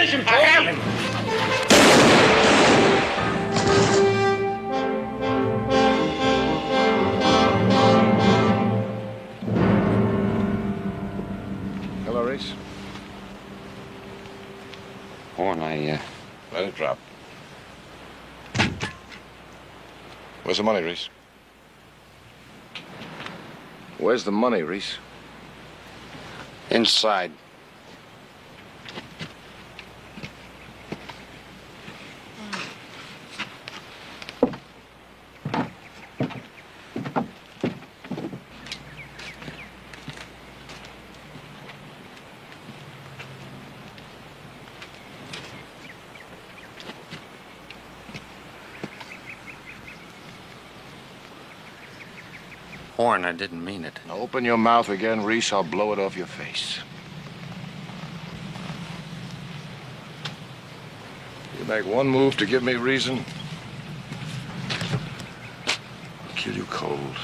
position, folks. I have him. Hello, Reese. Horn, Let it drop. Where's the money, Reese? Where's the money, Reese? inside. Horn, I didn't mean it. Now open your mouth again, Reese. I'll blow it off your face. You make one move to give me reason, I'll kill you cold.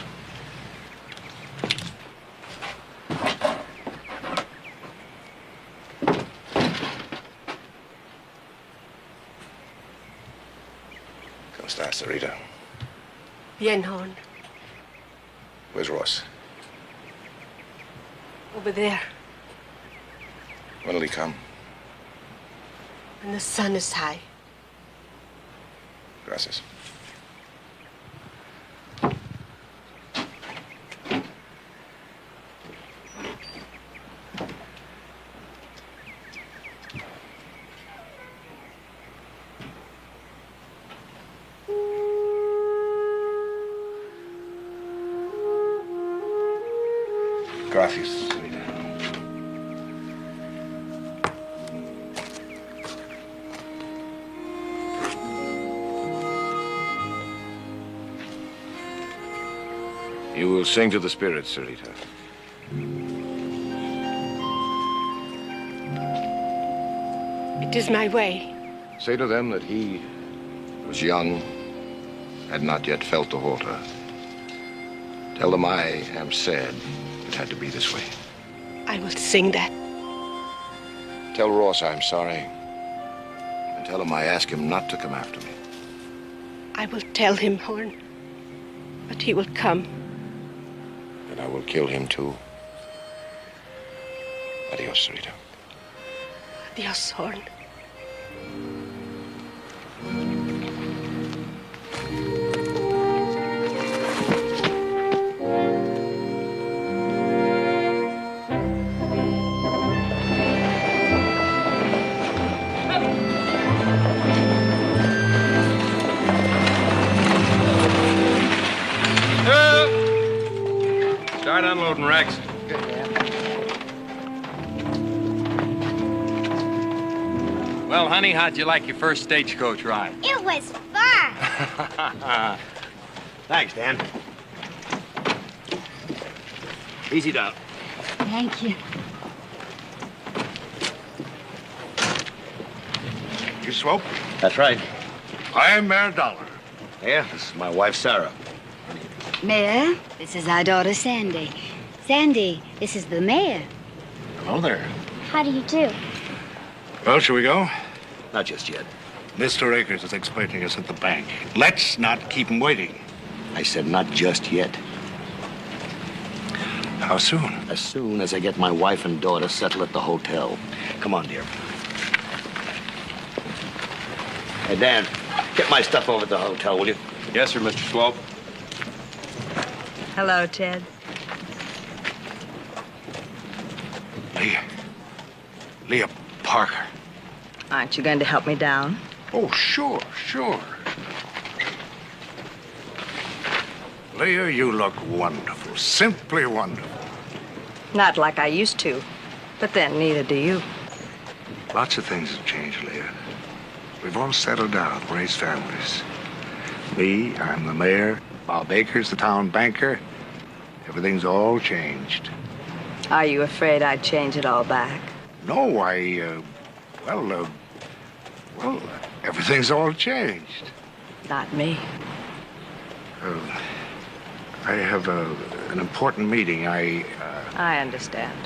¿Cómo estás, Sarita? Bien, Horn. Where's Ross? Over there, When'll he come? when the sun is high. Gracias. Gracias, señorita. You will sing to the spirits, Sarita. It is my way. Say to them that he was young, had not yet felt the halter. Tell them I am sad it had to be this way. I will sing that. Tell Ross I'm sorry. And tell him I ask him not to come after me. I will tell him, Horn. But he will come. And I will kill him too. Adios, Sarita. Adios, Horn. Start unloading, Rex. Well, honey, how'd you like your first stagecoach ride? It was fun. Thanks, Dan. Easy down. Thank you. You Swope? That's right. I'm Mayor Dollar. Yeah, this is my wife, Sarah. Mayor, this is our daughter, Sandy. Sandy, this is the mayor. Hello there. How do you do? Well, shall we go? Not just yet. Mr. Akers is expecting us at the bank. Let's not keep him waiting. I said not just yet. How soon? As soon as I get my wife and daughter settled at the hotel. Come on, dear. Hey, Dan, get my stuff over at the hotel, will you? Yes, sir, Mr. Swope. Hello, Ted. Leah Parker. Aren't you going to help me down? Oh, sure. Leah, you look wonderful. Simply wonderful. Not like I used to. But then, neither do you. Lots of things have changed, Leah. We've all settled down, raised families. Me, I'm the mayor. Bob Akers, the town banker. Everything's all changed. Are you afraid I'd change it all back? No, well, everything's all changed. Not me. I have an important meeting. I understand.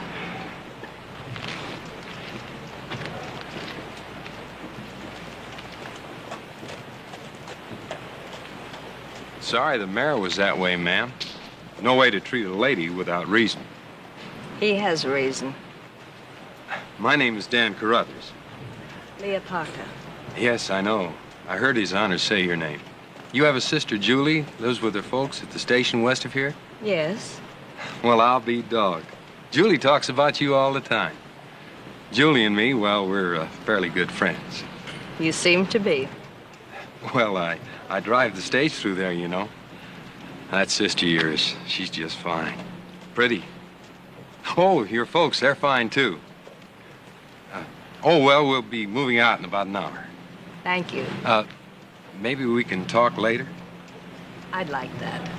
Sorry the mayor was that way, ma'am. No way to treat a lady without reason. He has reason. My name is Dan Carruthers. Leah Parker. Yes, I know. I heard His Honor say your name. You have a sister, Julie, lives with her folks at the station west of here? Yes. Well, I'll be dogged. Julie talks about you all the time. Julie and me, well, we're fairly good friends. You seem to be. Well, I drive the stage through there, you know. That sister of yours, she's just fine. Pretty. Oh, your folks, they're fine, too. Oh, well, we'll be moving out in about an hour. Thank you. Maybe we can talk later? I'd like that.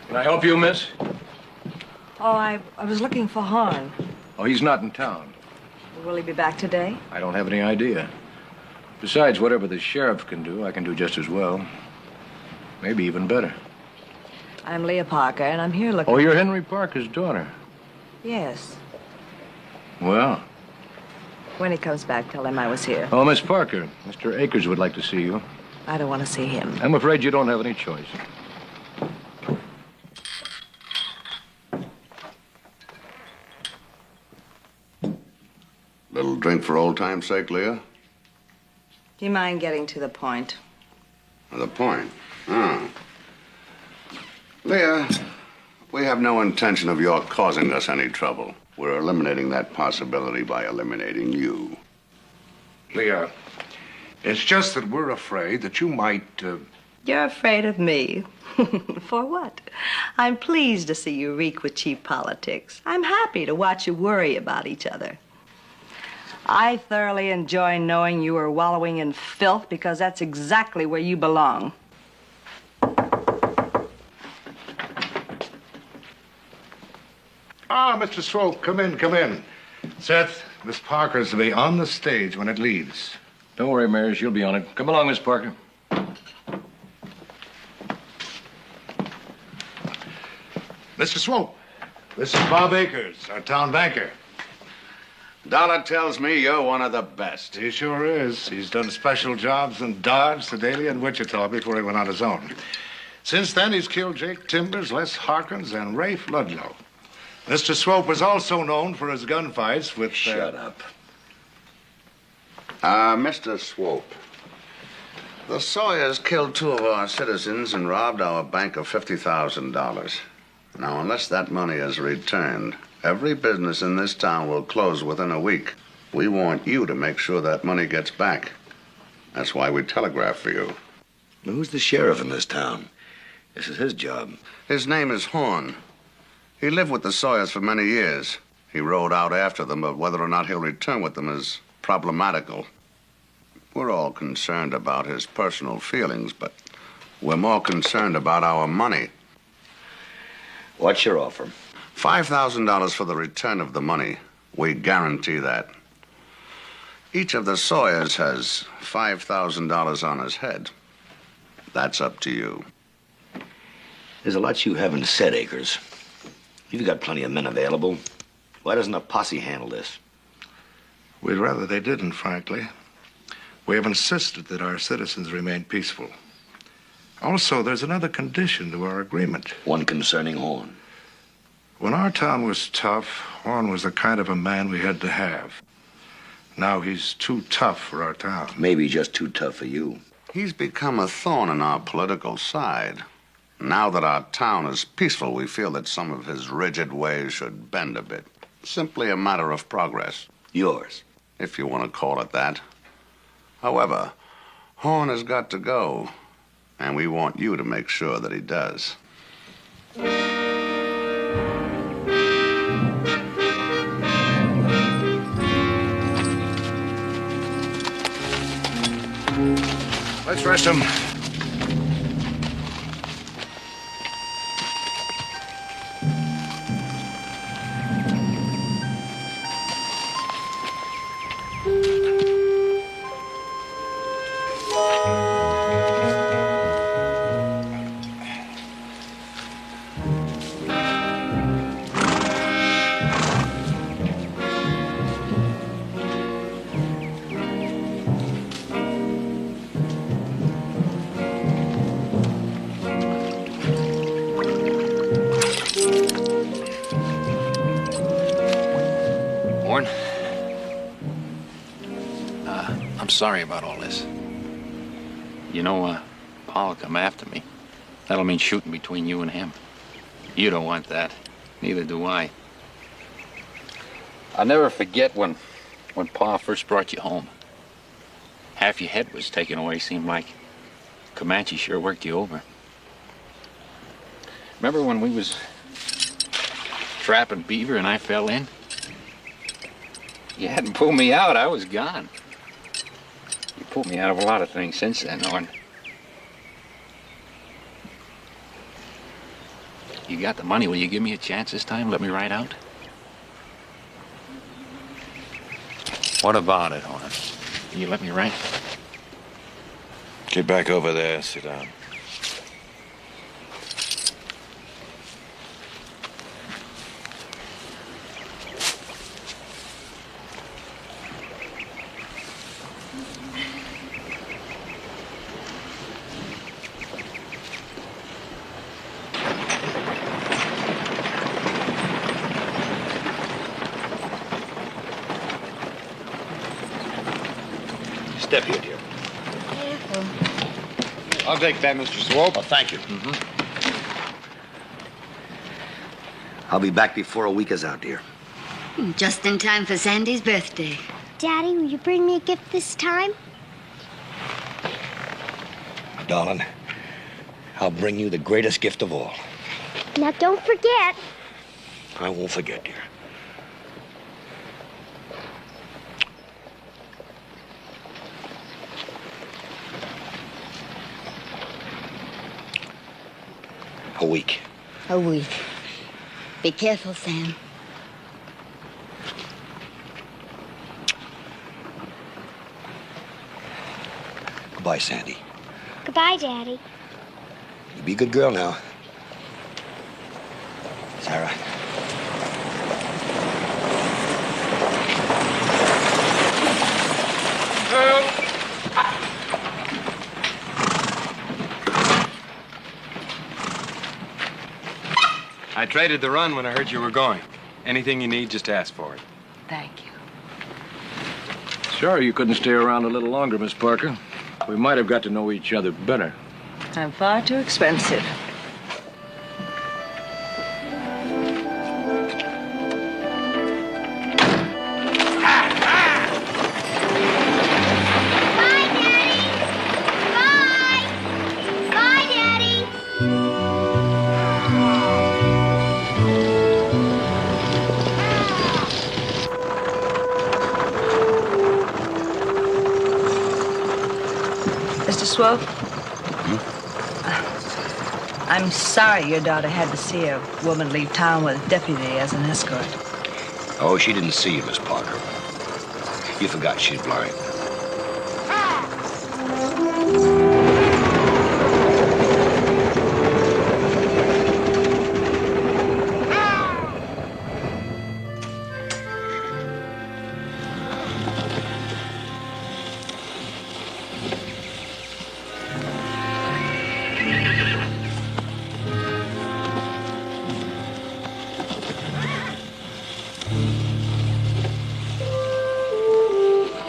Can I help you, miss? Oh, I was looking for Horn. Oh, he's not in town. Will he be back today? I don't have any idea. Besides, whatever the sheriff can do, I can do just as well. Maybe even better. I'm Leah Parker, and I'm here looking... Oh, you're Henry Parker's daughter. Yes. Well. When he comes back, tell him I was here. Oh, Miss Parker, Mr. Akers would like to see you. I don't want to see him. I'm afraid you don't have any choice. Little drink for old time's sake, Leah? Do you mind getting to the point? The point? Oh. Leah, we have no intention of your causing us any trouble. We're eliminating that possibility by eliminating you. Leah, it's just that we're afraid that you might, You're afraid of me. For what? I'm pleased to see you reek with cheap politics. I'm happy to watch you worry about each other. I thoroughly enjoy knowing you are wallowing in filth because that's exactly where you belong. Ah, Mr. Swope, come in, come in. Seth, Miss Parker's to be on the stage when it leaves. Don't worry, Mary, she'll be on it. Come along, Miss Parker. Mr. Swope, this is Bob Akers, our town banker. Dollar tells me you're one of the best. He sure is. He's done special jobs in Dodge, Sedalia, and Wichita before he went on his own. Since then, he's killed Jake Timbers, Les Harkins, and Rafe Ludlow. Mr. Swope was also known for his gunfights with... Shut up. Mr. Swope, the Sawyers killed 2 of our citizens and robbed our bank of $50,000. Now, unless that money is returned, every business in this town will close within a week. We want you to make sure that money gets back. That's why we telegraphed for you. Who's the sheriff in this town? This is his job. His name is Horn. He lived with the Sawyers for many years. He rode out after them, but whether or not he'll return with them is problematical. We're all concerned about his personal feelings, but we're more concerned about our money. What's your offer? $5,000 for the return of the money. We guarantee that. Each of the Sawyers has $5,000 on his head. That's up to you. There's a lot you haven't said, Akers. You've got plenty of men available. Why doesn't a posse handle this? We'd rather they didn't, frankly. We have insisted that our citizens remain peaceful. Also, there's another condition to our agreement. One concerning Horn. When our town was tough, Horn was the kind of a man we had to have. Now he's too tough for our town. Maybe just too tough for you. He's become a thorn in our political side. Now that our town is peaceful, we feel that some of his rigid ways should bend a bit. Simply a matter of progress. Yours. If you want to call it that. However, Horn has got to go, and we want you to make sure that he does. Let's rest him. I'm sorry about all this. You know, Paul will come after me. That'll mean shooting between you and him. You don't want that. Neither do I. I'll never forget when Pa first brought you home. Half your head was taken away, seemed like. Comanche sure worked you over. Remember when we was trapping beaver and I fell in? You hadn't pulled me out, I was gone. You pulled me out of a lot of things since then, Orn. You got the money. Will you give me a chance this time? Let me ride out? What about it, Horn? Will you let me ride? Get back over there. Sit down. Step here, dear. Careful. I'll take that, Mr. Swope. Oh, thank you. I'll be back before a week is out, dear. Just in time for Sandy's birthday. Daddy, will you bring me a gift this time? Darling, I'll bring you the greatest gift of all. Now, don't forget. I won't forget, dear. A week. A week. Be careful, Sam. Goodbye, Sandy. Goodbye, Daddy. You be a good girl now. Sarah. I traded the run when I heard you were going. Anything you need, just ask for it. Thank you. Sorry you couldn't stay around a little longer, Miss Parker. We might have got to know each other better. I'm far too expensive. Bye, Daddy. Bye. Bye, Daddy. Mr. Swope? I'm sorry your daughter had to see a woman leave town with a deputy as an escort. Oh, she didn't see you, Miss Parker. You forgot she's blind.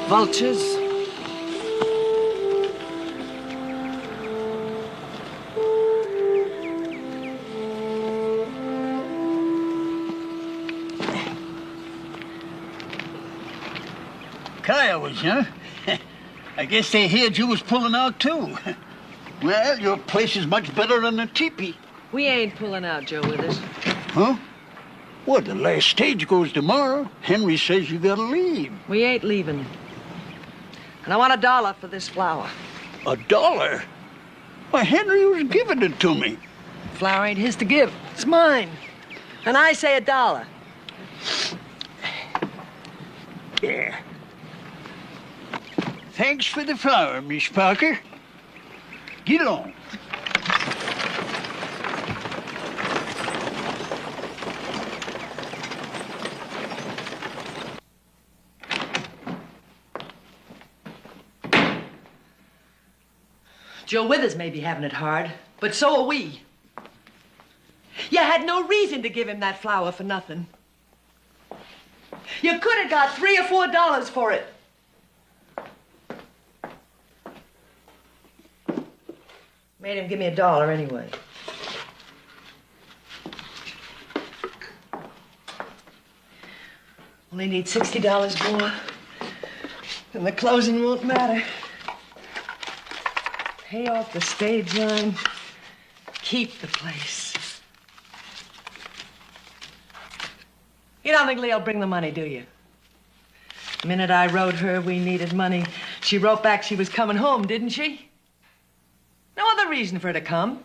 Vultures. Coyotes, huh? I guess they heard you was pulling out, too. Well, your place is much better than the teepee. We ain't pulling out, Joe Withers. Huh? Well, the last stage goes tomorrow. Henry says you gotta leave. We ain't leaving. And I want $1 for this flower. $1? Why, Henry was giving it to me. Flower ain't his to give. It's mine. And I say $1. Yeah. Thanks for the flower, Miss Parker. Get on. Joe Withers may be having it hard, but so are we. You had no reason to give him that flower for nothing. You could have got $3 or $4 for it. Made him give me $1 anyway. Only need $60 more. And the closing won't matter. Pay off the stage line. Keep the place. You don't think Leo'll bring the money, do you? The minute I wrote her we needed money, she wrote back she was coming home, didn't she? No other reason for her to come.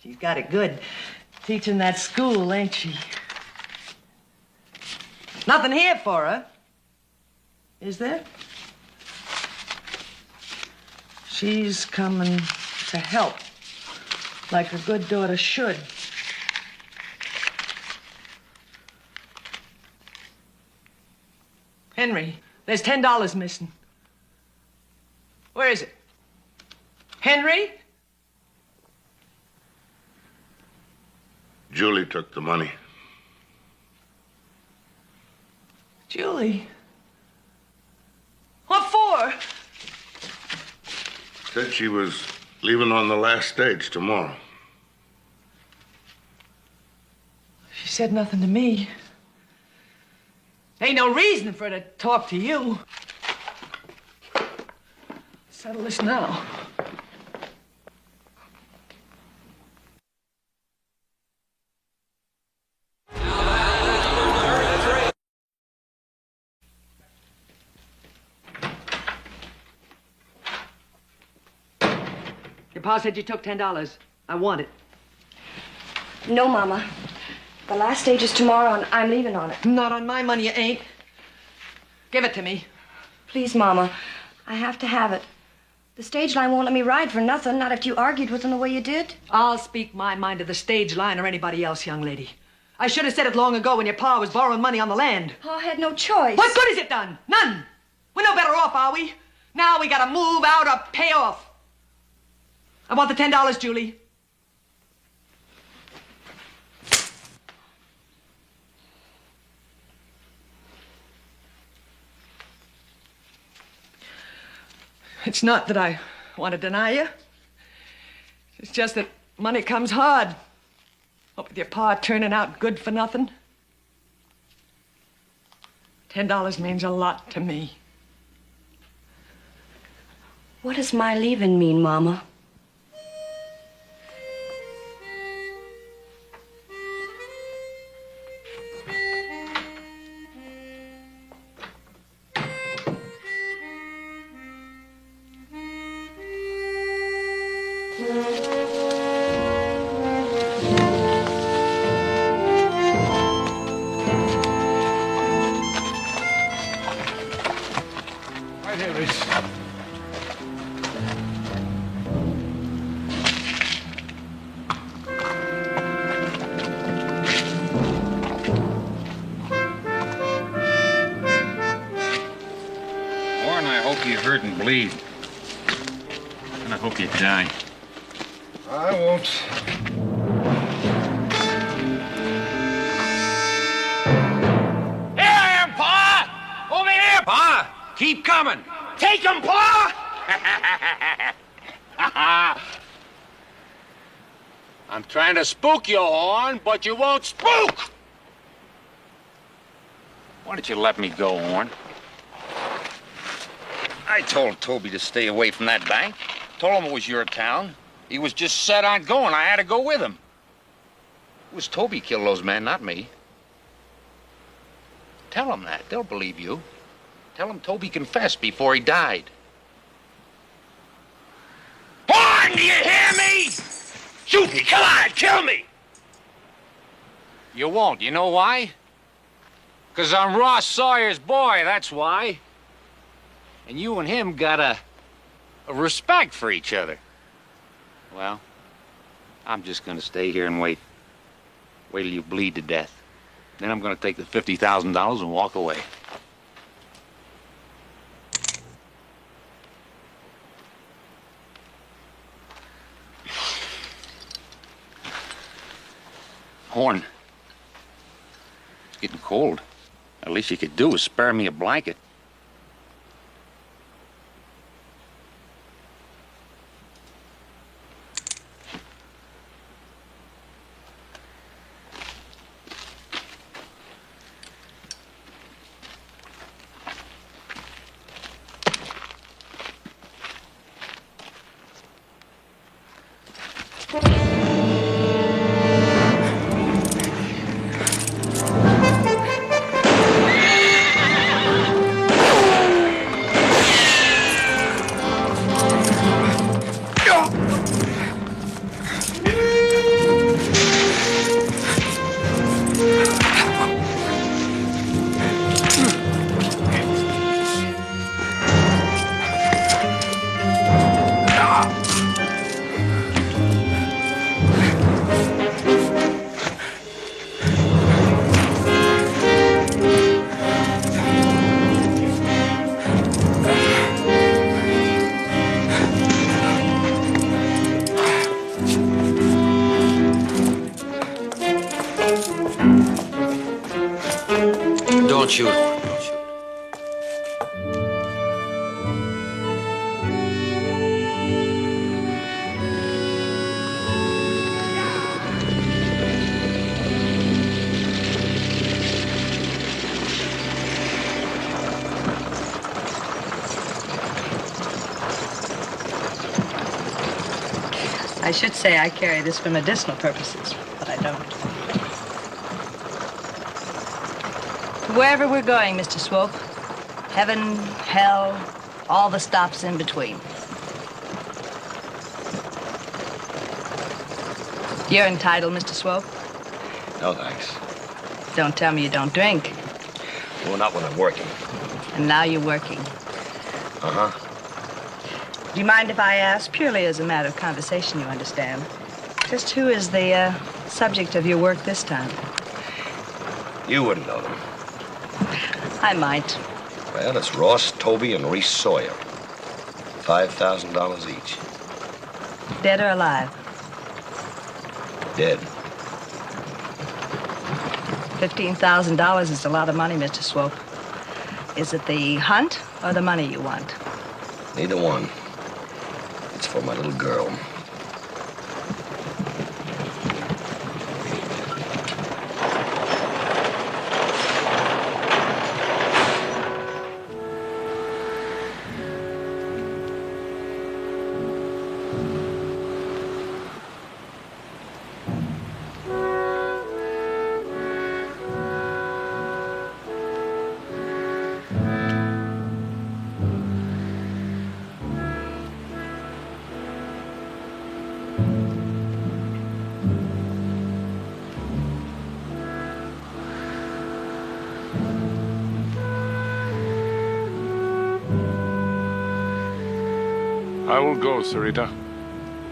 She's got it good teaching that school, ain't she? Nothing here for her, is there? She's coming to help, like a good daughter should. Henry, there's $10 missing. Where is it? Henry? Julie took the money. Julie? What for? Said she was leaving on the last stage tomorrow. She said nothing to me. Ain't no reason for her to talk to you. Settle this now. Your pa said you took $10. I want it. No, Mama. The last stage is tomorrow, and I'm leaving on it. Not on my money, you ain't. Give it to me. Please, Mama. I have to have it. The stage line won't let me ride for nothing, not if you argued with them the way you did. I'll speak my mind to the stage line or anybody else, young lady. I should have said it long ago when your pa was borrowing money on the land. Pa had no choice. What good has it done? None. We're no better off, are we? Now we gotta move out or pay off. I want the $10, Julie. It's not that I want to deny you. It's just that money comes hard. What with your pa turning out good for nothing. $10 means a lot to me. What does my leaving mean, Mama? Right here, Reese. Warren, I hope you hurt and bleed. And I hope you die. I won't. Here I am, Pa! Over here, Pa! Keep coming! Take him, Pa! I'm trying to spook you, Horn, but you won't spook! Why don't you let me go, Horn? I told Toby to stay away from that bank. Told him it was your town. He was just set on going. I had to go with him. It was Toby killed those men, not me. Tell him that. They'll believe you. Tell him Toby confessed before he died. Horn, do you hear me? Shoot me. Come on, kill me. You won't. You know why? 'Cause I'm Ross Sawyer's boy, that's why. And you and him got a respect for each other. Well, I'm just gonna stay here and wait. Wait till you bleed to death. Then I'm gonna take the $50,000 and walk away. Horn, it's getting cold. At least you could do is spare me a blanket. shoot, Horn. Don't shoot. I should say I carry this for medicinal purposes, but I don't. Wherever we're going, Mr. Swope, heaven, hell, all the stops in between. You're entitled, Mr. Swope. No, thanks. Don't tell me you don't drink. Well, not when I'm working. And now you're working. Uh-huh. Do you mind if I ask, purely as a matter of conversation, you understand, just who is the subject of your work this time? You wouldn't know them. I might. Well, it's Ross, Toby, and Reese Sawyer. $5,000 each. Dead or alive? Dead. $15,000 is a lot of money, Mr. Swope. Is it the hunt or the money you want? Neither one. It's for my little girl. I will go, Sarita.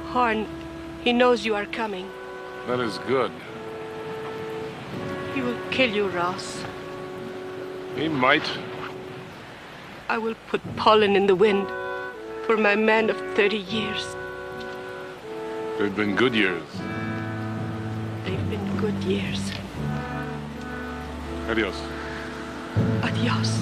Horn, he knows you are coming. That is good. He will kill you, Ross. He might. I will put pollen in the wind for my man of 30 years. They've been good years. They've been good years. Adios. Adios.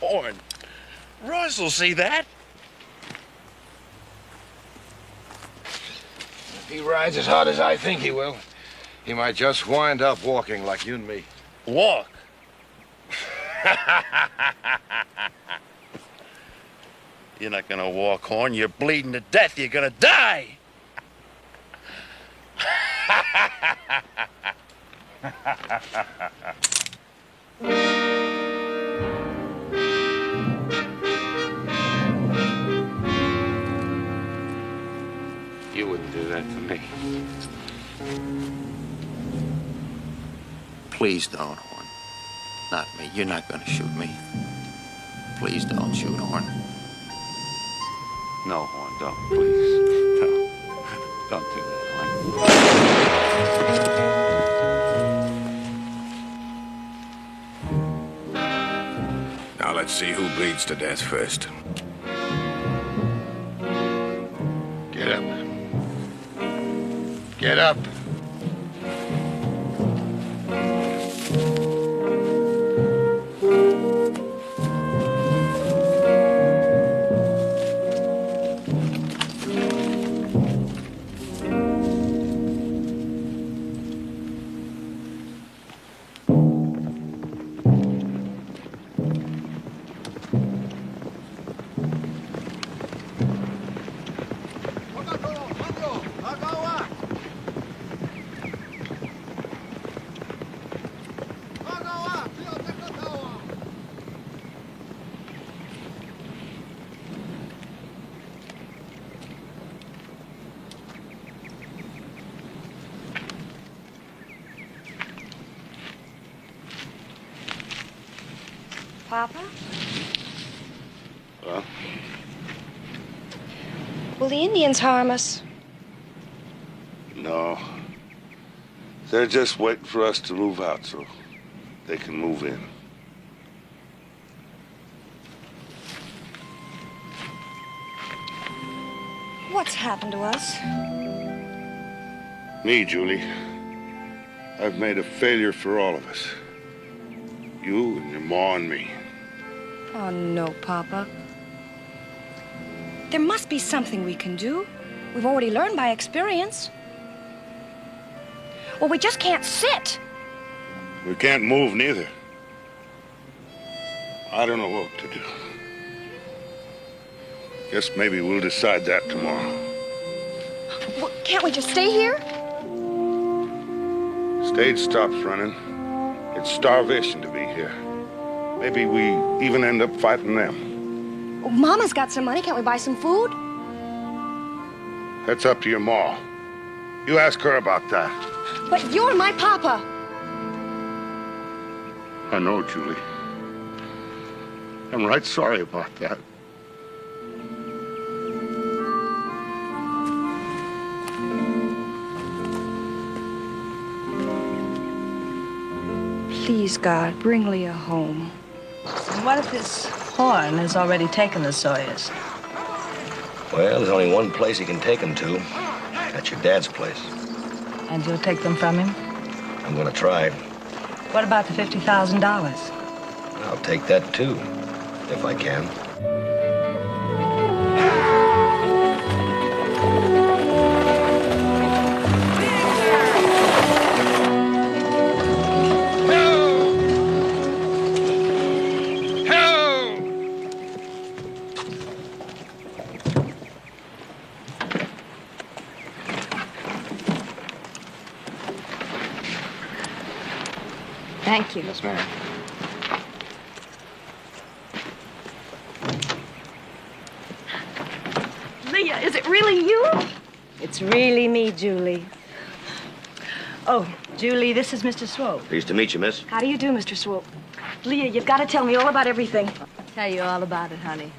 Horn, Ross will see that. If he rides as hard as I think he will, he might just wind up walking like you and me. Walk? You're not gonna walk, Horn. You're bleeding to death. You're gonna die. You wouldn't do that to me. Please don't, Horn. Not me. You're not gonna shoot me. Please don't shoot, Horn. No, Horn, don't, please. No. Don't do that, Horn. Now let's see who bleeds to death first. Get up. Get up. Papa? Well, Will the Indians harm us? No. They're just waiting for us to move out so they can move in. What's happened to us? Me, Julie. I've made a failure for all of us. You and your ma and me. Oh, no, Papa. There must be something we can do. We've already learned by experience. Well, we just can't sit. We can't move neither. I don't know what to do. Guess maybe we'll decide that tomorrow. Well, can't we just stay here? Stage stops running. It's starvation to be here. Maybe we even end up fighting them. Oh, Mama's got some money. Can't we buy some food? That's up to your ma. You ask her about that. But you're my papa. I know, Julie. I'm right sorry about that. Please, God, bring Leah home. And what if this horn has already taken the Sawyers? Well, there's only one place he can take them to. That's your dad's place. And you'll take them from him? I'm gonna try. What about the $50,000? I'll take that too, if I can. Thank you. Yes, ma'am. Leah, is it really you? It's really me, Julie. Oh, Julie, this is Mr. Swope. Pleased to meet you, miss. How do you do, Mr. Swope? Leah, you've got to tell me all about everything. I'll tell you all about it, honey.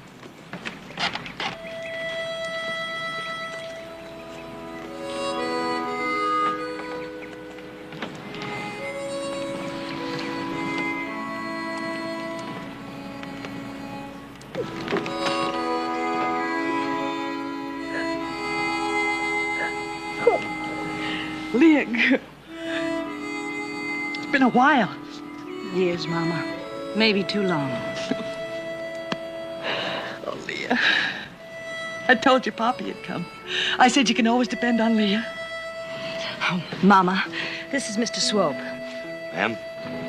Leah, it's been a while. Years, Mama. Maybe too long. Oh, Leah. I told you Poppy had come. I said you can always depend on Leah. Oh, Mama, this is Mr. Swope. Ma'am?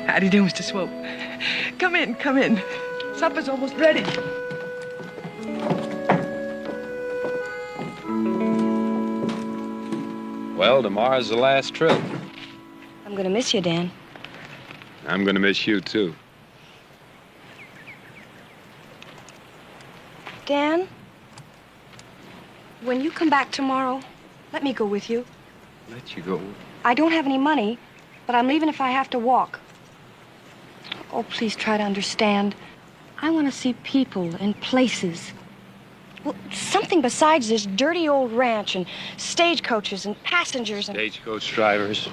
How do you do, Mr. Swope? Come in, come in. Supper's almost ready. Well, tomorrow's the last trip. I'm going to miss you, Dan. I'm gonna miss you, too. Dan, when you come back tomorrow, let me go with you. Let you go. I don't have any money, but I'm leaving if I have to walk. Oh, please try to understand. I want to see people and places. Well, something besides this dirty old ranch and stagecoaches and passengers and... Stagecoach drivers.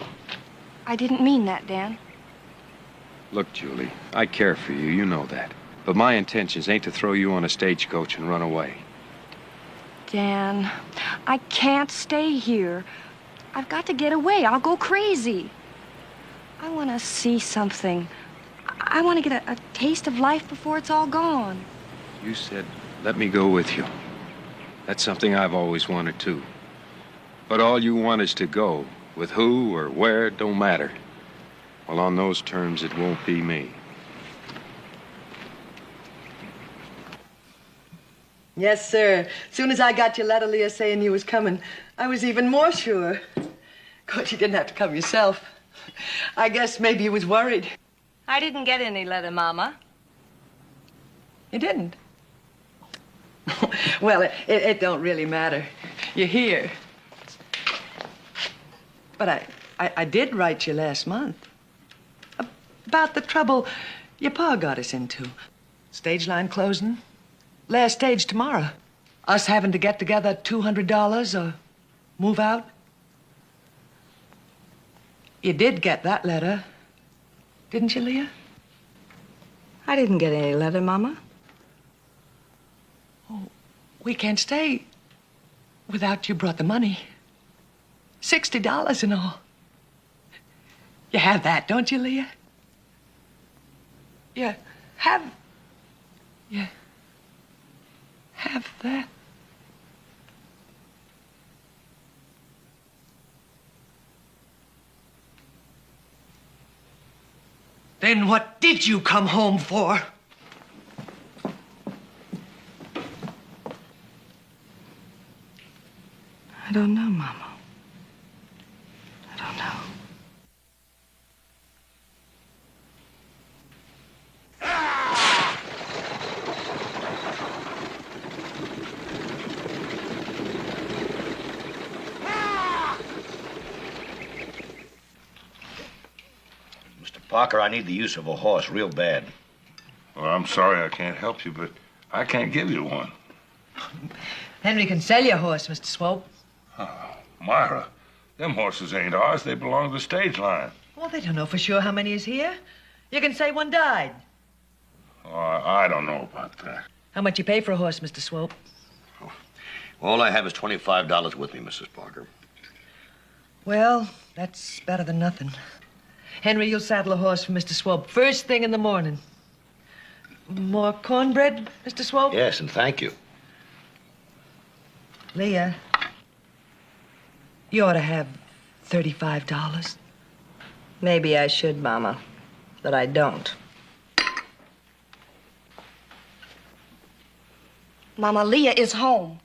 I didn't mean that, Dan. Look, Julie, I care for you, you know that. But my intentions ain't to throw you on a stagecoach and run away. Dan, I can't stay here. I've got to get away. I'll go crazy. I want to see something. I want to get a taste of life before it's all gone. You said, let me go with you. That's something I've always wanted, too. But all you want is to go. With who or where, don't matter. Well, on those terms, it won't be me. Yes, sir. Soon as I got your letter, Leah, saying you was coming, I was even more sure. Of course, you didn't have to come yourself. I guess maybe you was worried. I didn't get any letter, Mama. You didn't? Well, it don't really matter. You're here. But I did write you last month about the trouble your pa got us into. Stage line closing. Last stage tomorrow. Us having to get together $200 or move out. You did get that letter, didn't you, Leah? I didn't get any letter, Mama. Oh, we can't stay without you brought the money. $60 and all. You have that, don't you, Leah? You have that. Then what did you come home for? I don't know, Mama. I don't know. Parker, I need the use of a horse real bad. Well, I'm sorry I can't help you, but I can't give you one. Henry can sell you a horse, Mr. Swope. Oh, Myra, them horses ain't ours. They belong to the stage line. Well, they don't know for sure how many is here. You can say one died. Oh, I don't know about that. How much you pay for a horse, Mr. Swope? All I have is $25 with me, Mrs. Parker. Well, that's better than nothing. Henry, you'll saddle a horse for Mr. Swope first thing in the morning. More cornbread, Mr. Swope? Yes, and thank you. Leah, you ought to have $35. Maybe I should, Mama, but I don't. Mama, Leah is home.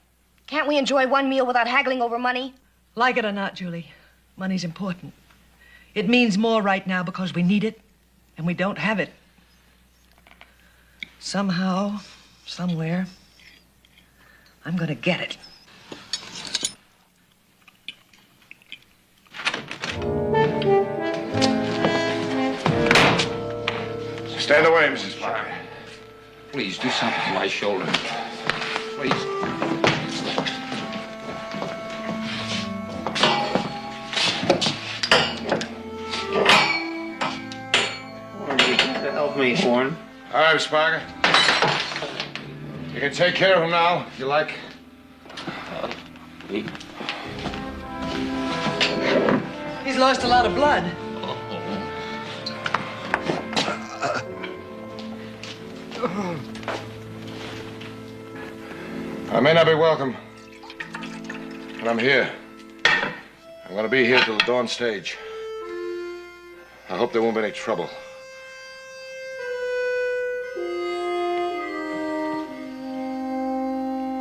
Can't we enjoy one meal without haggling over money? Like it or not, Julie, money's important. It means more right now because we need it, and we don't have it. Somehow, somewhere, I'm gonna get it. Stand away, Mrs. Parker. Please, do something to my shoulder. Please. Help me, Horn. All right, Miss Parker. You can take care of him now, if you like. He's lost a lot of blood. I may not be welcome, but I'm here. I'm going to be here till the dawn stage. I hope there won't be any trouble.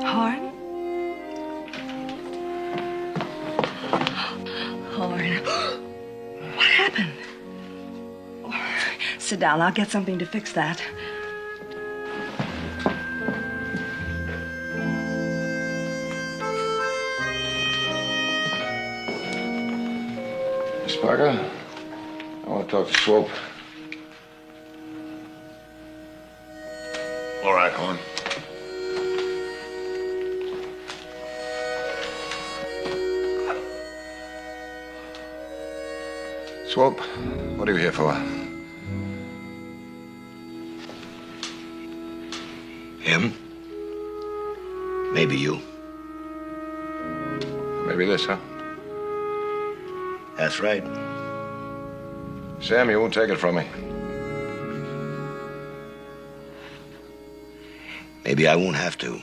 Horn? Horn. What happened? Sit down. I'll get something to fix that. Miss Parker, I want to talk to Swope. All right, Horn. Swope, what are you here for? Him? Maybe you. Maybe this, huh? That's right. Sam, you won't take it from me. Maybe I won't have to.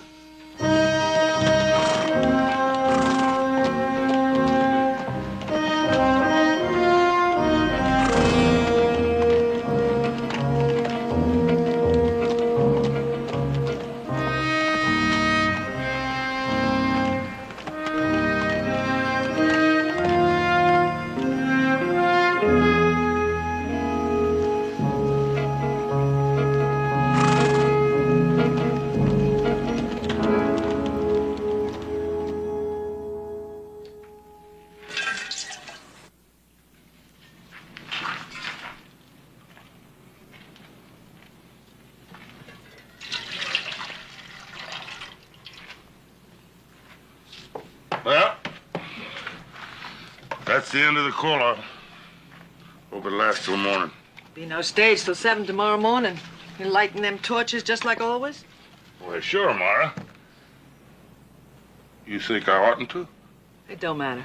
Well, that's the end of the call-out. Hope it lasts till morning. Be no stage till 7 tomorrow morning. You lighting them torches just like always? Well, sure, Mara. You think I oughtn't to? It don't matter.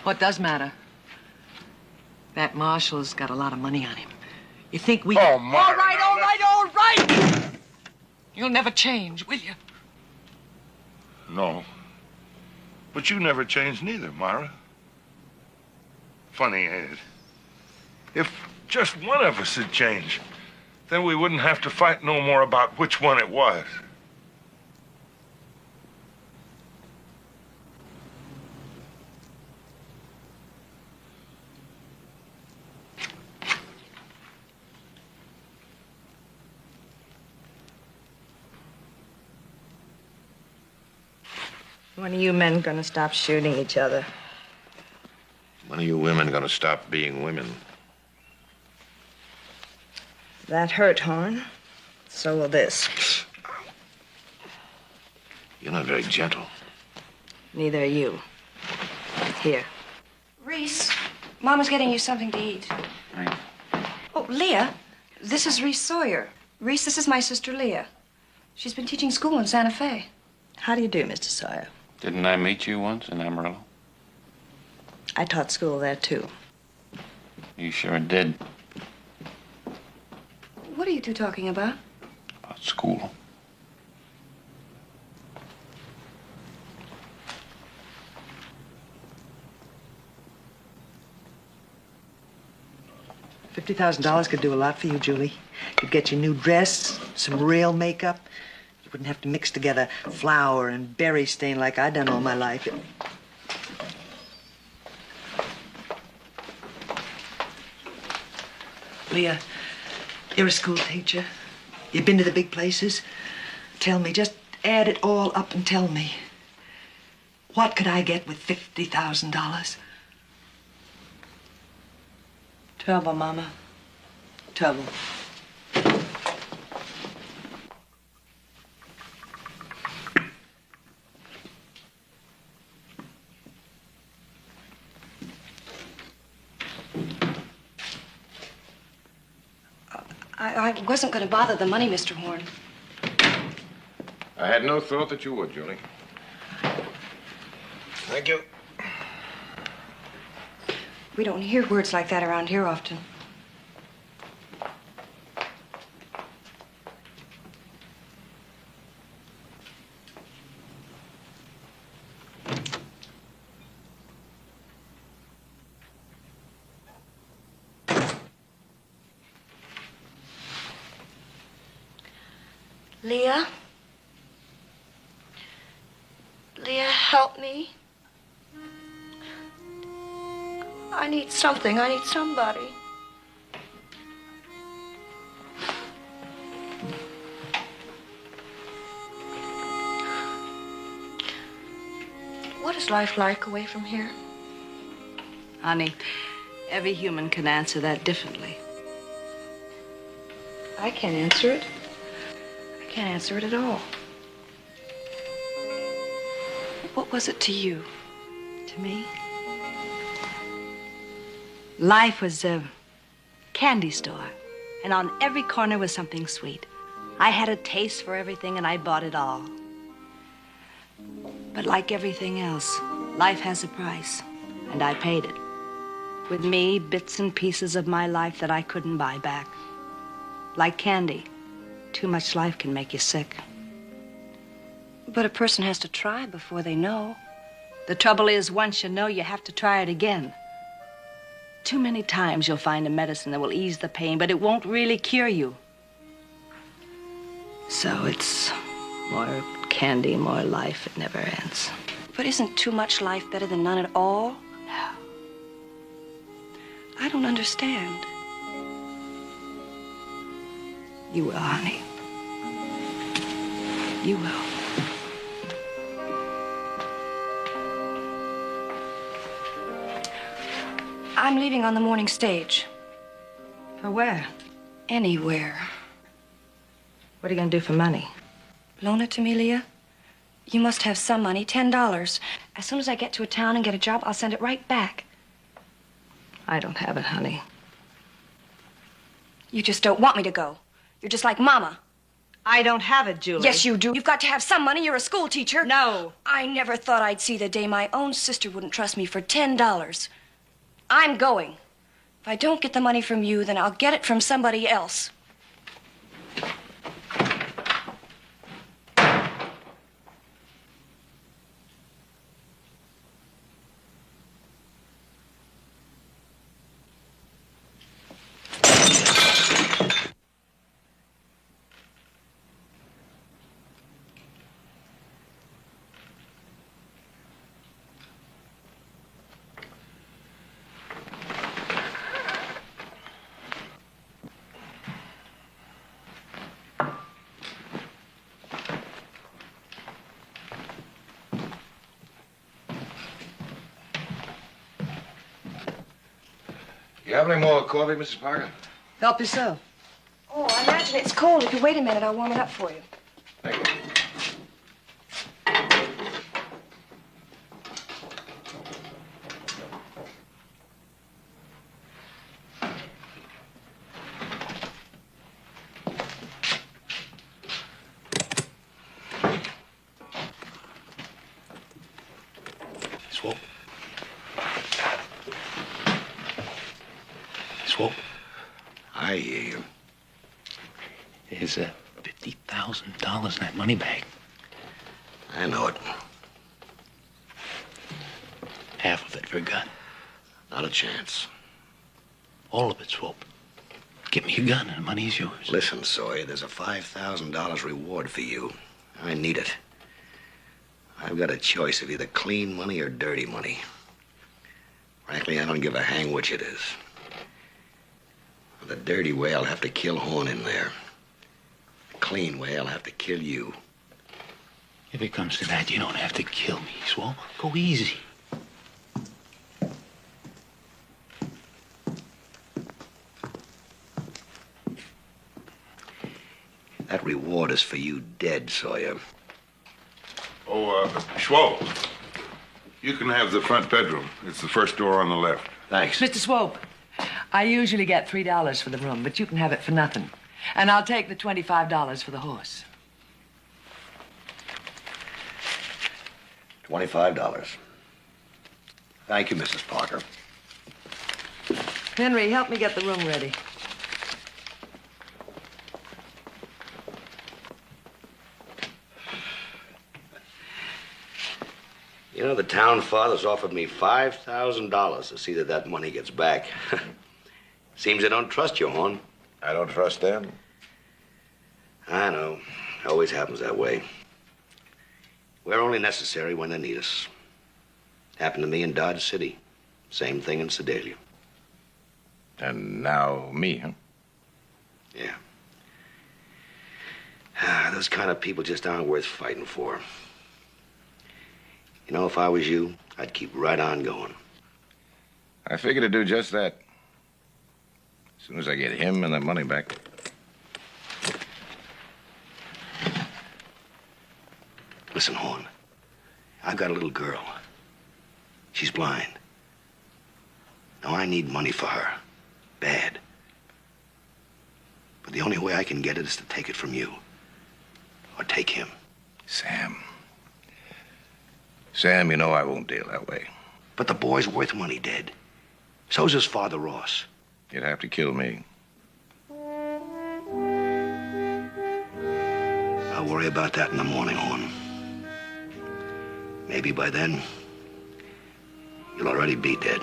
What does matter? That marshal's got a lot of money on him. You think we... Oh, Mara, all right! You'll never change, will you? No. But you never changed neither, Mara. Funny, ain't it? If just one of us had changed, then we wouldn't have to fight no more about which one it was. When are you men gonna stop shooting each other? When are you women gonna stop being women? That hurt, Horn. So will this. You're not very gentle. Neither are you. Here. Reese, Mama's getting you something to eat. Oh, Leah, this is Reese Sawyer. Reese, this is my sister Leah. She's been teaching school in Santa Fe. How do you do, Mr. Sawyer? Didn't I meet you once in Amarillo? I taught school there, too. You sure did. What are you two talking about? About school. $50,000 could do a lot for you, Julie. Could get you a new dress, some real makeup. You wouldn't have to mix together flour and berry stain like I done all my life. Leah, you're a school teacher. You've been to the big places. Tell me, just add it all up and tell me. What could I get with $50,000? Trouble, Mama. Trouble. I wasn't going to bother the money, Mr. Horn. I had no thought that you would, Julie. Thank you. We don't hear words like that around here often. Leah? Leah, help me. I need something. I need somebody. What is life like away from here? Honey, every human can answer that differently. I can't answer it. I can't answer it at all. What was it to you? To me? Life was a candy store, and on every corner was something sweet. I had a taste for everything, and I bought it all. But like everything else, life has a price, and I paid it. With me, bits and pieces of my life that I couldn't buy back. Like candy, too much life can make you sick. But a person has to try before they know. The trouble is, once you know, you have to try it again. Too many times you'll find a medicine that will ease the pain, but it won't really cure you. So it's more candy, more life. It never ends. But isn't too much life better than none at all? No. I don't understand. You will, honey. You will. I'm leaving on the morning stage. For where? Anywhere. What are you going to do for money? Loan it to me, Leah? You must have some money, $10. As soon as I get to a town and get a job, I'll send it right back. I don't have it, honey. You just don't want me to go. You're just like Mama. I don't have it, Julie. Yes, you do. You've got to have some money. You're a school teacher. No. I never thought I'd see the day my own sister wouldn't trust me for $10. I'm going. If I don't get the money from you, then I'll get it from somebody else. You have any more coffee, Mrs. Parker? Help yourself. Oh, I imagine it's cold. If you wait a minute, I'll warm it up for you. Thank you. Swope. Swope. I hear you. There's $50,000 in that money bag. I know it. Half of it for a gun. Not a chance. All of it, Swope. Give me your gun and the money's yours. Listen, Sawyer, there's a $5,000 reward for you. I need it. I've got a choice of either clean money or dirty money. Frankly, I don't give a hang which it is. The dirty way, I'll have to kill Horn in there. The clean way, I'll have to kill you. If it comes to that, you don't have to kill me, Swope. Go easy. That reward is for you dead, Sawyer. Oh, Schwab, you can have the front bedroom. It's the first door on the left. Thanks. Mr. Swope, I usually get $3 for the room, but you can have it for nothing. And I'll take the $25 for the horse. $25. Thank you, Mrs. Parker. Henry, help me get the room ready. You know, the town father's offered me $5,000 to see that that money gets back. Seems they don't trust you, Horn. I don't trust them. I know. Always happens that way. We're only necessary when they need us. Happened to me in Dodge City. Same thing in Sedalia. And now me, huh? Yeah. Those kind of people just aren't worth fighting for. You know, if I was you, I'd keep right on going. I figured to do just that. As soon as I get him and the money back. Listen, Horn. I've got a little girl. She's blind. Now, I need money for her. Bad. But the only way I can get it is to take it from you. Or take him. Sam, you know I won't deal that way. But the boy's worth money, Dad. So's his father, Ross. You'd have to kill me. I'll worry about that in the morning, Horn. Maybe by then, you'll already be dead.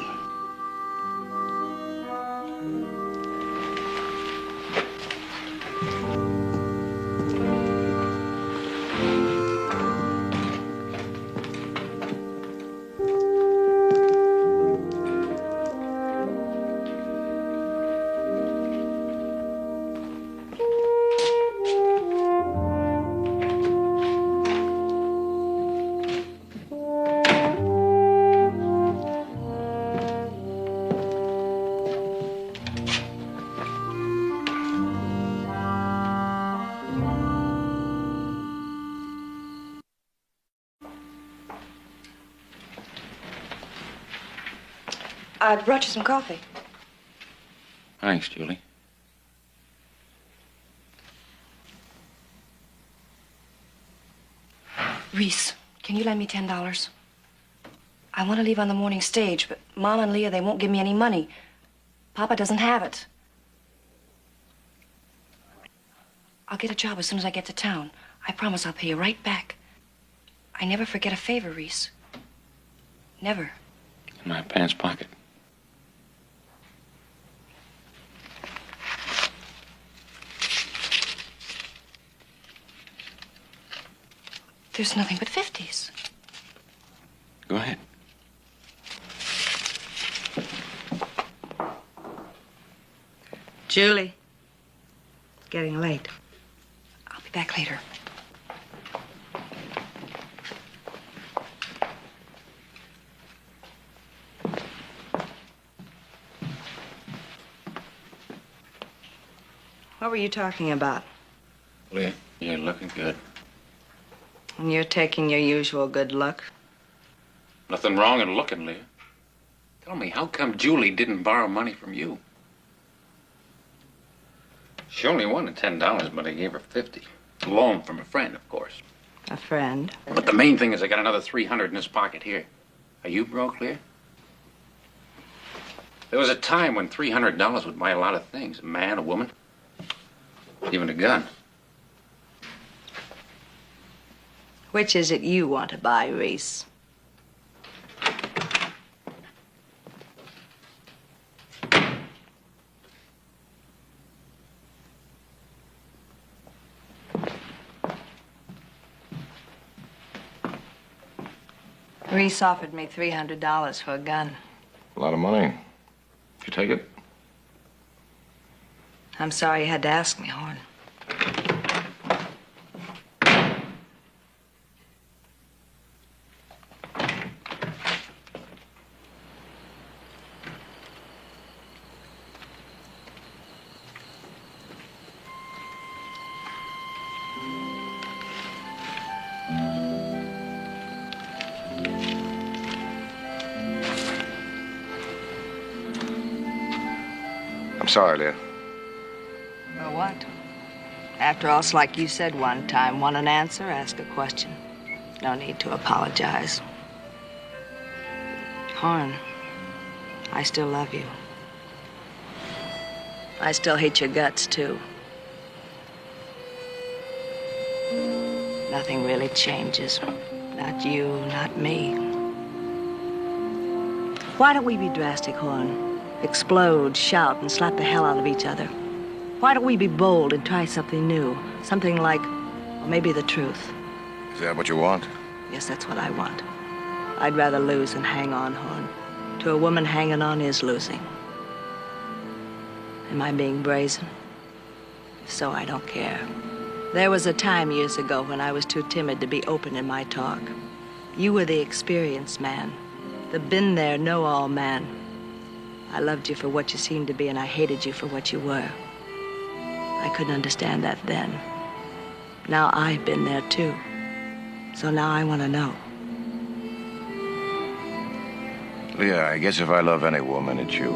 I brought you some coffee. Thanks, Julie. Reese, can you lend me $10? I want to leave on the morning stage, but Mom and Leah, they won't give me any money. Papa doesn't have it. I'll get a job as soon as I get to town. I promise I'll pay you right back. I never forget a favor, Reese. Never. In my pants pocket. There's nothing but 50s. Go ahead. Julie, it's getting late. I'll be back later. What were you talking about? Leah, you're looking good. And you're taking your usual good luck? Nothing wrong in looking, Leah. Tell me, how come Julie didn't borrow money from you? She only wanted $10, but I gave her 50. A loan from a friend, of course. A friend? But the main thing is I got another 300 in this pocket here. Are you broke, Leah? There was a time when $300 would buy a lot of things. A man, a woman, even a gun. Which is it you want to buy, Reese? Reese offered me $300 for a gun. A lot of money. You take it? I'm sorry you had to ask me, Horn. I'm sorry, Leah. For what? After all, it's like you said one time, want an answer, ask a question. No need to apologize. Horn, I still love you. I still hate your guts, too. Nothing really changes. Not you, not me. Why don't we be drastic, Horn? Explode, shout, and slap the hell out of each other. Why don't we be bold and try something new? Something like, or maybe the truth. Is that what you want? Yes, that's what I want. I'd rather lose than hang on, Horn. To a woman, hanging on is losing. Am I being brazen? If so, I don't care. There was a time years ago when I was too timid to be open in my talk. You were the experienced man, the been there, know-all man. I loved you for what you seemed to be, and I hated you for what you were. I couldn't understand that then. Now I've been there, too. So now I want to know. Leah, I guess if I love any woman, it's you.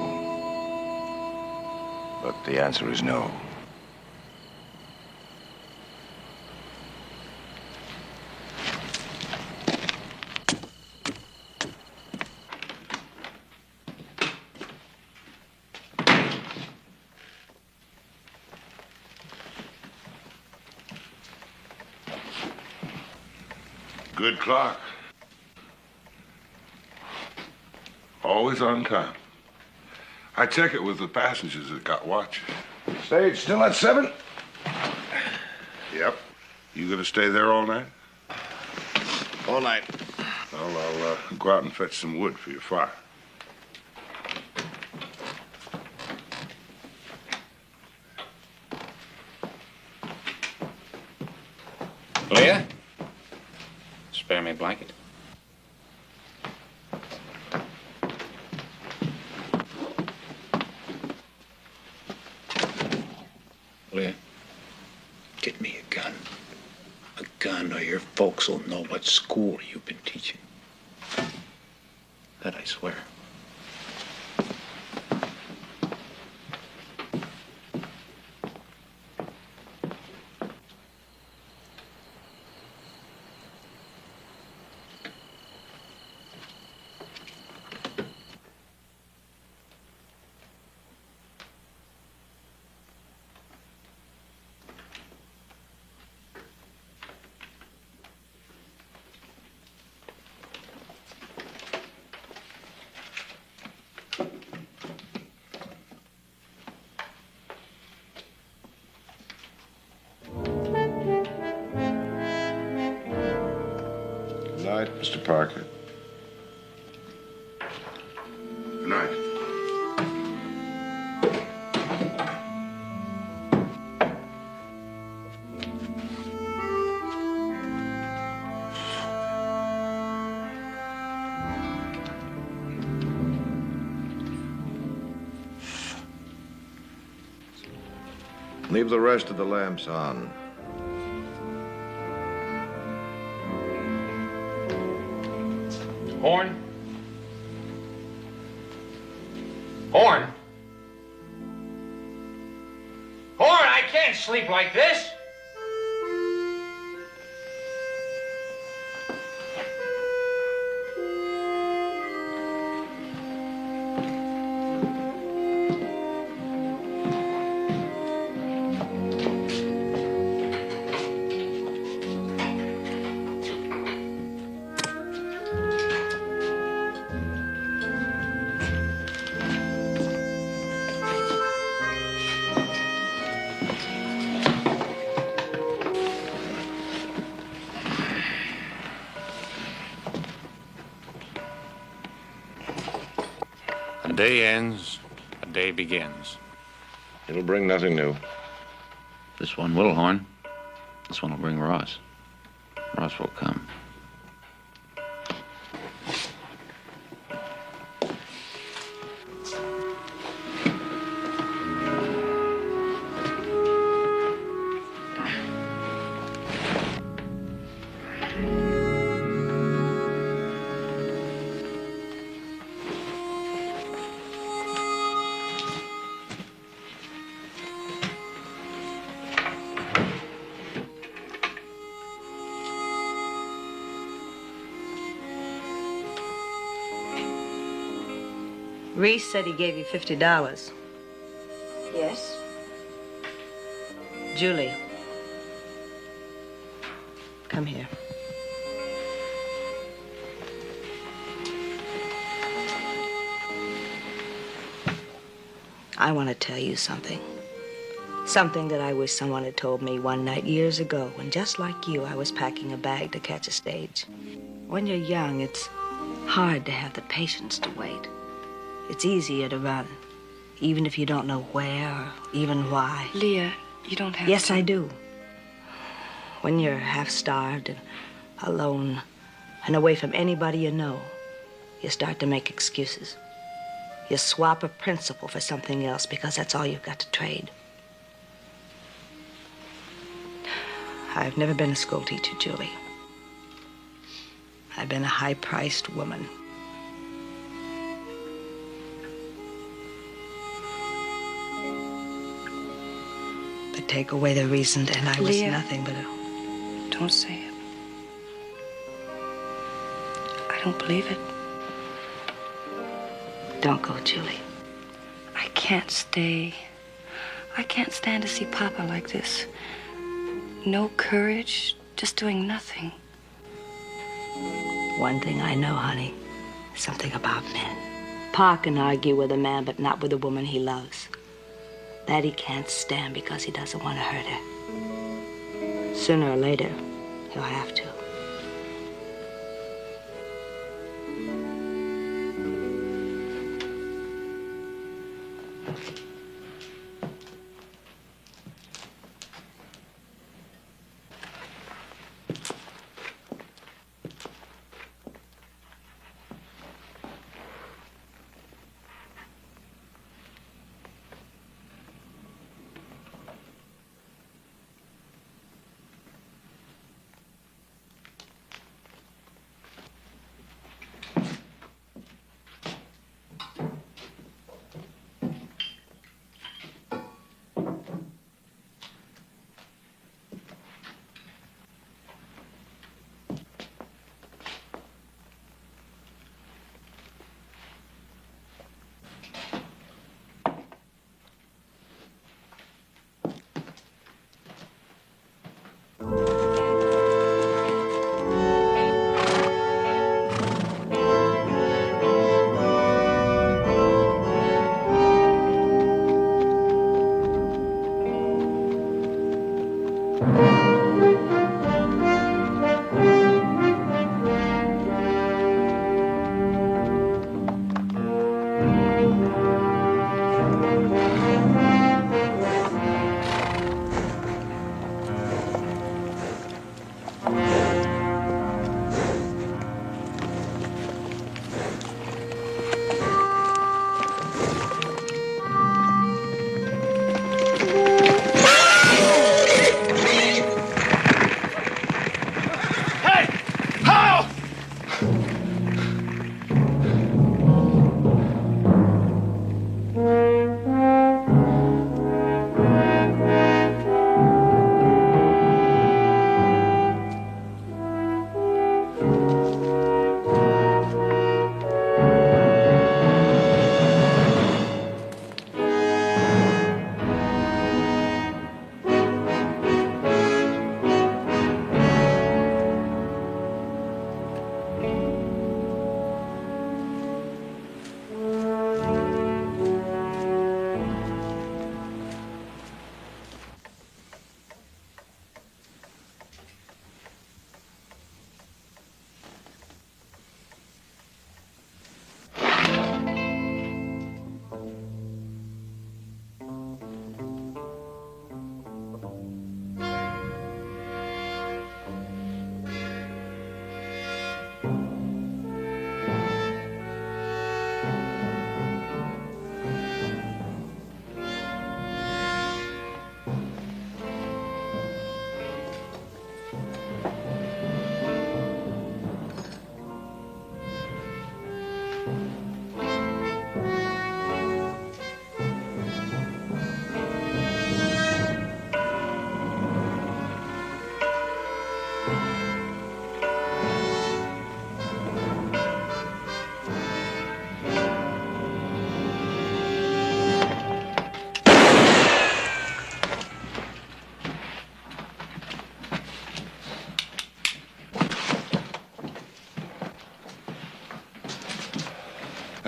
But the answer is no. Good clock. Always on time. I check it with the passengers that got watches. Stage still at 7? Yep. You gonna stay there all night? All night. Well, I'll go out and fetch some wood for your fire. Leah? Spare me a blanket. Leah, get me a gun. A gun, or your folks will know what school you've been teaching. That I swear. night, Mr. Parker. Good night. Leave the rest of the lamps on. Horn? Horn? Horn, I can't sleep like this. A day ends, a day begins. It'll bring nothing new. This one will, Horn. This one will bring Ross. Ross will come. Reese said he gave you $50. Yes? Julie, come here. I want to tell you something. Something that I wish someone had told me one night years ago when, just like you, I was packing a bag to catch a stage. When you're young, it's hard to have the patience to wait. It's easier to run, even if you don't know where or even why. Leah, you don't have Yes, to. I do. When you're half-starved and alone and away from anybody you know, you start to make excuses. You swap a principle for something else because that's all you've got to trade. I've never been a school teacher, Julie. I've been a high-priced woman. But take away the reason and I was Leah, nothing but a... Don't say it. I don't believe it. Don't go, Julie. I can't stay. I can't stand to see Papa like this. No courage, just doing nothing. One thing I know, honey, something about men. Pa can argue with a man, but not with a woman he loves. That he can't stand because he doesn't want to hurt her. Sooner or later, he'll have to.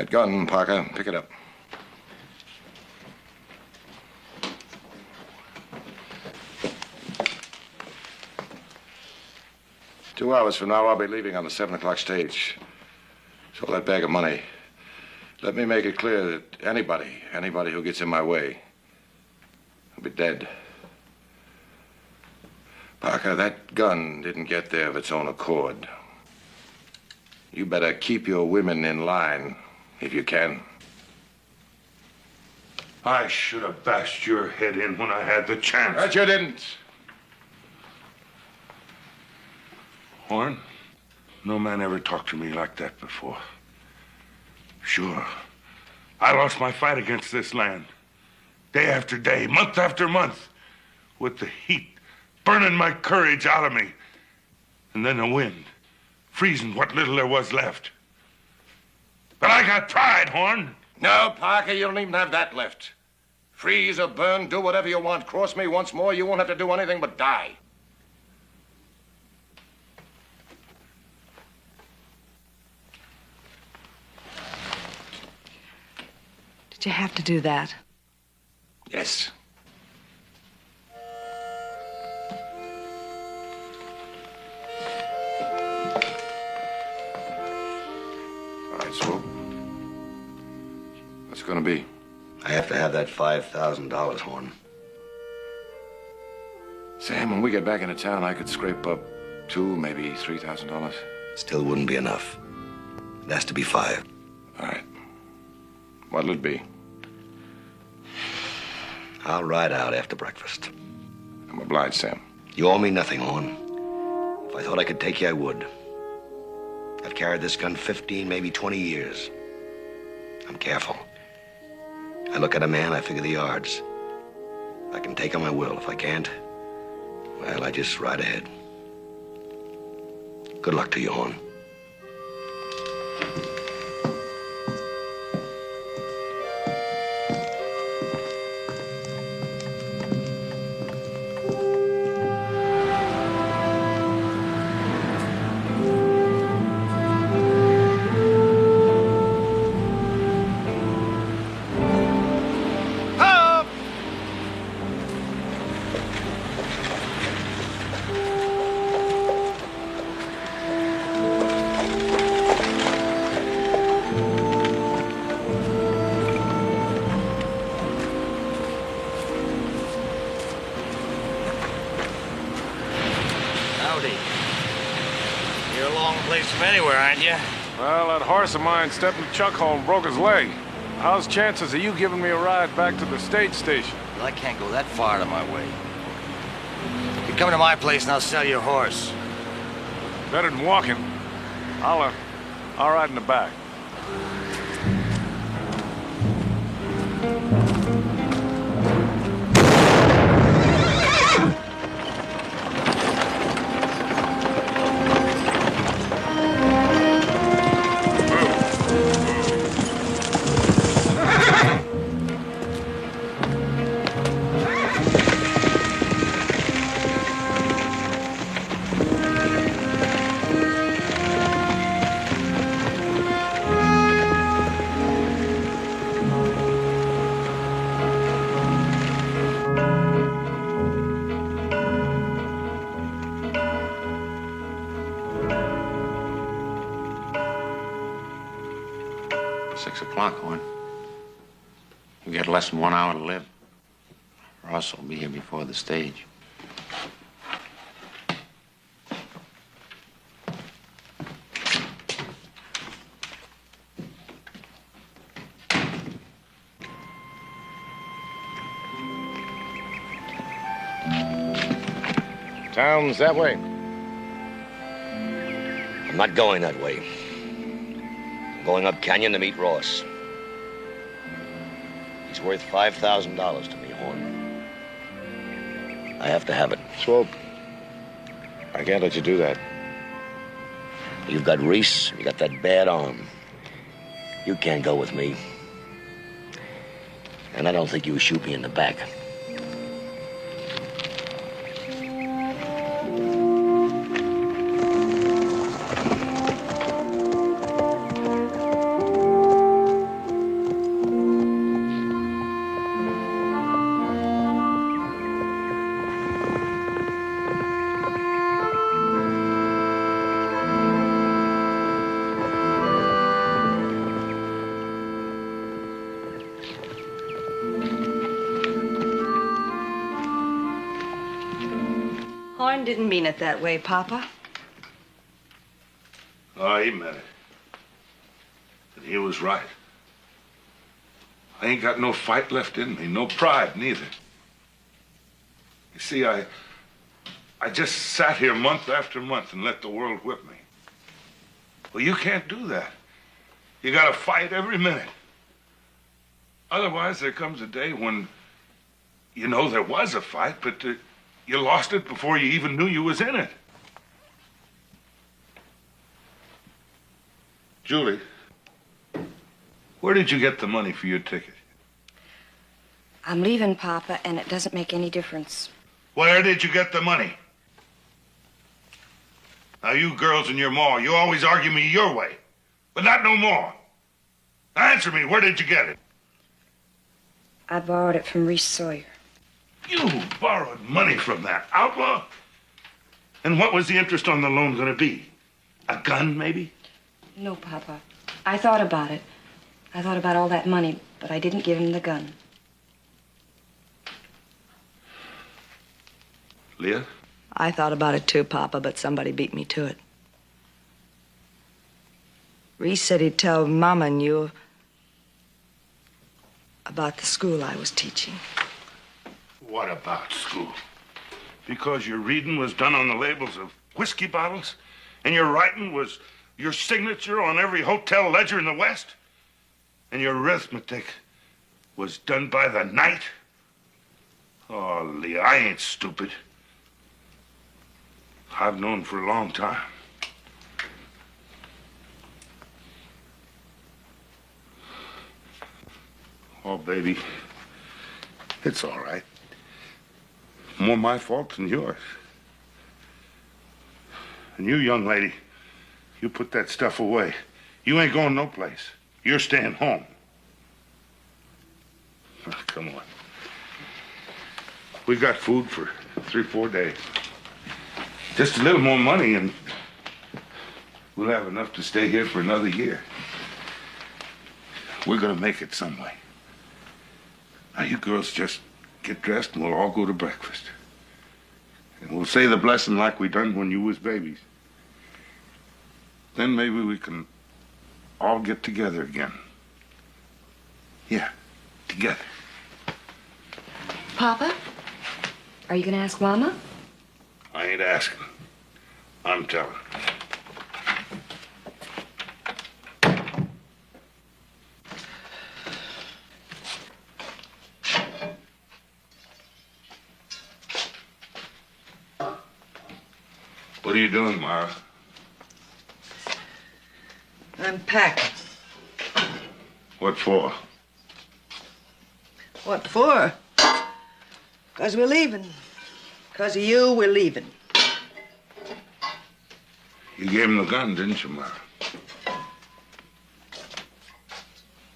That gun, Parker, pick it up. Two hours from now, I'll be leaving on the 7 o'clock stage. So that bag of money, let me make it clear that anybody who gets in my way will be dead. Parker, that gun didn't get there of its own accord. You better keep your women in line, if you can. I should have bashed your head in when I had the chance. But you didn't. Horn, no man ever talked to me like that before. Sure, I lost my fight against this land. Day after day, month after month, with the heat burning my courage out of me. And then the wind, freezing what little there was left. But I got pride, Horn. No, Parker, you don't even have that left. Freeze or burn, do whatever you want. Cross me once more, you won't have to do anything but die. Did you have to do that? Yes. All right, Swoop. What's it gonna be? I have to have that $5,000, Horn. Sam, when we get back into town, I could scrape up $2,000, maybe $3,000. Still wouldn't be enough. It has to be 5. All right. What'll it be? I'll ride out after breakfast. I'm obliged, Sam. You owe me nothing, Horn. If I thought I could take you, I would. I've carried this gun 15, maybe 20 years. I'm careful. I look at a man, I figure the odds. If I can take him, I will. If I can't, well, I just ride ahead. Good luck to you, Horn. Well, that horse of mine stepped in the chuck hole and broke his leg. How's chances of you giving me a ride back to the stage station? Well, I can't go that far out of my way. You come to my place and I'll sell your horse. Better than walking. I'll ride in the back. Horn. You get less than 1 hour to live. Russ will be here before the stage. Town's that way. I'm not going that way. I'm going up canyon to meet Ross. He's worth $5,000 to me, Horn. I have to have it. Swope, I can't let you do that. You've got Reese, you got that bad arm. You can't go with me. And I don't think you shoot me in the back. Horn didn't mean it that way, Papa. Oh, he meant it. And he was right. I ain't got no fight left in me, no pride neither. You see, I just sat here month after month and let the world whip me. Well, you can't do that. You gotta fight every minute. Otherwise, there comes a day when you know there was a fight, but you lost it before you even knew you was in it. Julie, where did you get the money for your ticket? I'm leaving, Papa, and it doesn't make any difference. Where did you get the money? Now, you girls and your ma, you always argue me your way, but not no more. Answer me, where did you get it? I borrowed it from Reese Sawyer. You borrowed money from that outlaw? And what was the interest on the loan going to be? A gun, maybe? No, Papa. I thought about it. I thought about all that money, but I didn't give him the gun. Leah? I thought about it too, Papa, but somebody beat me to it. Reese said he'd tell Mama and you about the school I was teaching. What about school? Because your reading was done on the labels of whiskey bottles, and your writing was your signature on every hotel ledger in the West, and your arithmetic was done by the night? Oh, Leah, I ain't stupid. I've known for a long time. Oh, baby, it's all right. More my fault than yours. And you, young lady, you put that stuff away. You ain't going no place. You're staying home. Oh, come on. We got food for 3-4 days. Just a little more money and we'll have enough to stay here for another year. We're gonna make it some way. Now, you girls just get dressed and we'll all go to breakfast. And we'll say the blessing like we done when you was babies. Then maybe we can all get together again. Yeah, together. Papa? Are you going to ask Mama? I ain't asking. I'm telling. What are you doing, Mara? I'm packing. What for? What for? 'Cause we're leaving. 'Cause of you, we're leaving. You gave him the gun, didn't you, Mara?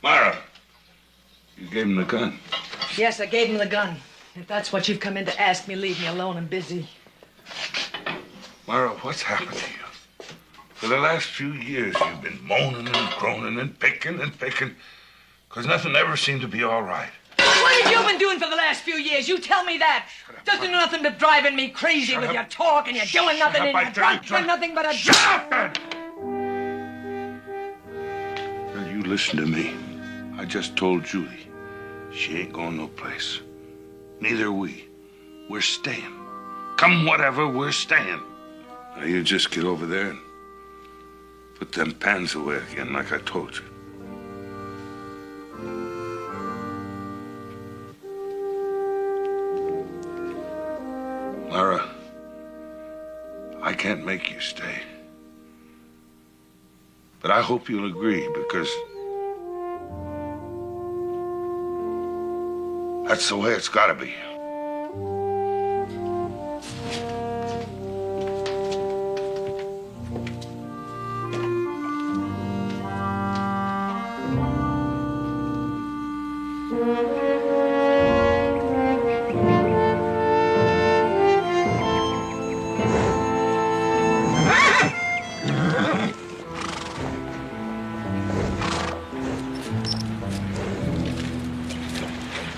Mara, you gave him the gun. Yes, I gave him the gun. If that's what you've come in to ask me, leave me alone and busy. Mara, what's happened to you? For the last few years, you've been moaning and groaning and picking, 'cause nothing ever seemed to be all right. What have you been doing for the last few years? You tell me that. Doesn't do nothing but driving me crazy with your talk, and you're doing nothing, and you're drunk for nothing but a... Shut up! Now, you listen to me. I just told Julie. She ain't going no place. Neither are we. We're staying. Come whatever, we're staying. Now, you just get over there and put them pans away again like I told you. Lara, I can't make you stay. But I hope you'll agree, because that's the way it's gotta be.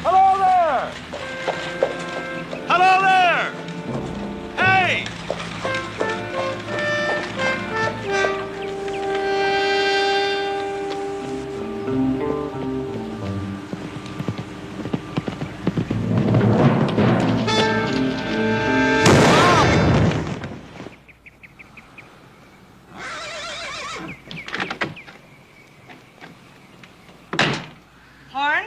Hello there! Horn?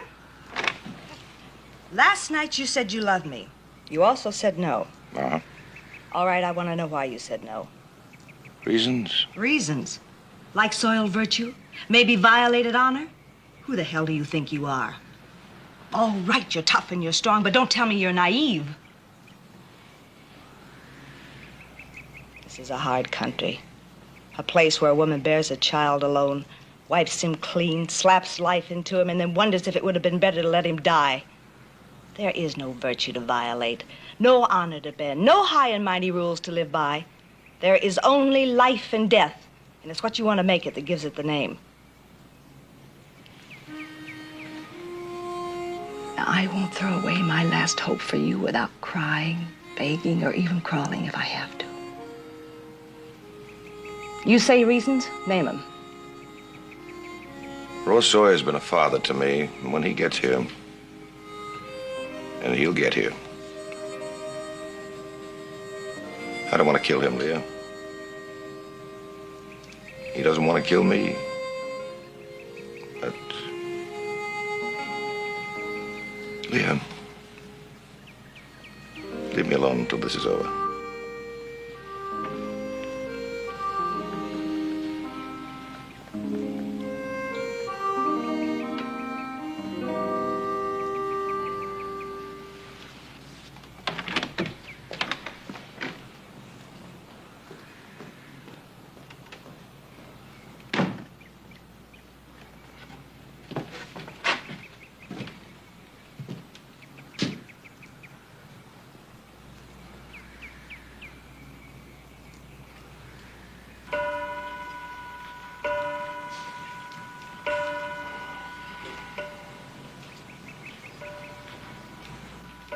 Last night you said you loved me. You also said no. Uh-huh. All right, I want to know why you said no. Reasons? Reasons? Like soiled virtue? Maybe violated honor? Who the hell do you think you are? All right, you're tough and you're strong, but don't tell me you're naive. This is a hard country. A place where a woman bears a child alone, wipes him clean, slaps life into him, and then wonders if it would have been better to let him die. There is no virtue to violate, no honor to bend, no high and mighty rules to live by. There is only life and death, and it's what you want to make it that gives it the name. Now, I won't throw away my last hope for you without crying, begging, or even crawling if I have to. You say reasons? Name them. Ross Sawyer's been a father to me, and when he gets here, and he'll get here, I don't want to kill him, Leah. He doesn't want to kill me. But, Leah, leave me alone until this is over.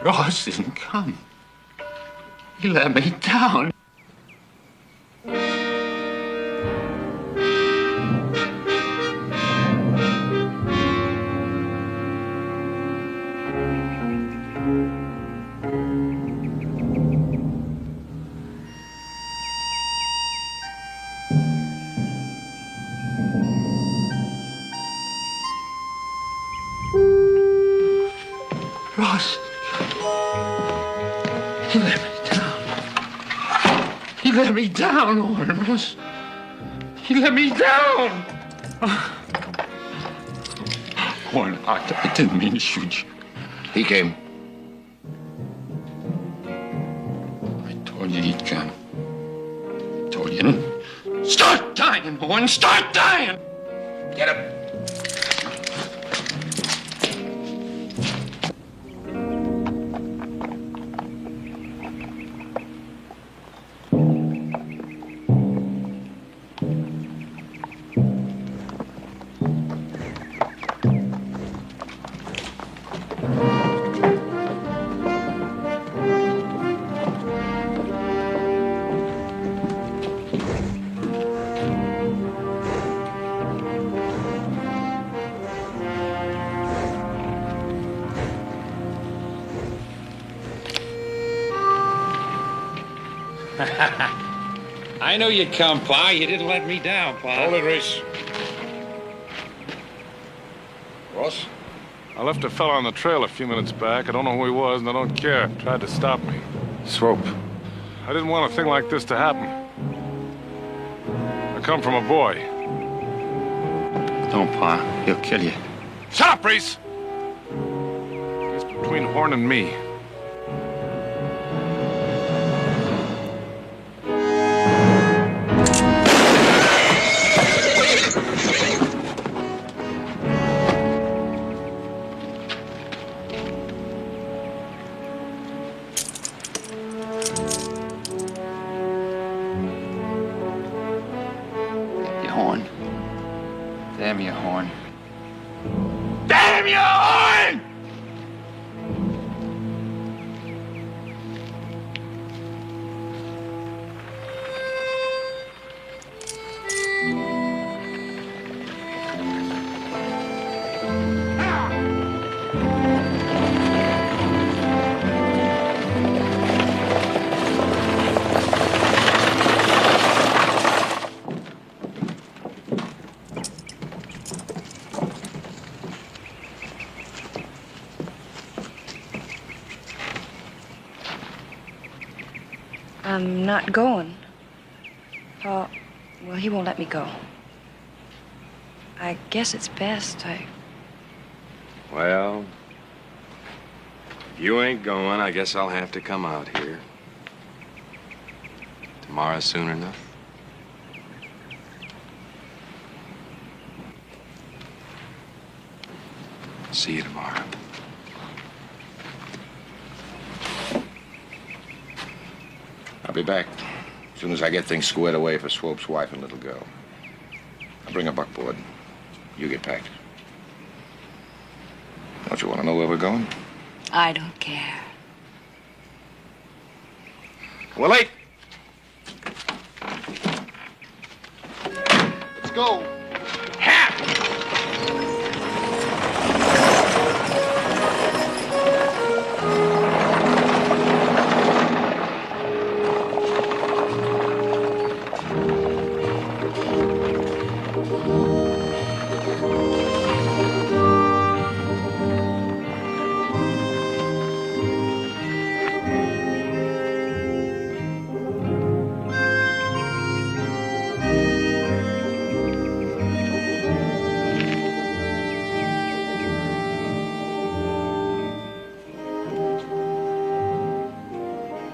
Ross didn't come. He let me down. Ross. He let me down. He let me down, Ormus. He let me down. Warren, I didn't mean to shoot you. He came. I told you he'd come. I told you. And start dying, Warren. Start dying. Get him. I knew you'd come, Pa. You didn't let me down, Pa. Hold it, Reese. Ross? I left a fella on the trail a few minutes back. I don't know who he was, and I don't care. Tried to stop me. Swope. I didn't want a thing like this to happen. I come from a boy. Don't, Pa. He'll kill you. Shut up, Reese! It's between Horn and me. Horn. Damn you, Horn. Damn you, Horn! I'm not going. Well, he won't let me go. I guess it's best. Well, if you ain't going, I guess I'll have to come out here. Tomorrow soon enough. See you tomorrow. I'll be back as soon as I get things squared away for Swope's wife and little girl. I'll bring a buckboard. You get packed. Don't you want to know where we're going? I don't care. We're late. Let's go.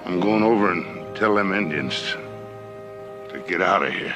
I'm going over and tell them Indians to get out of here.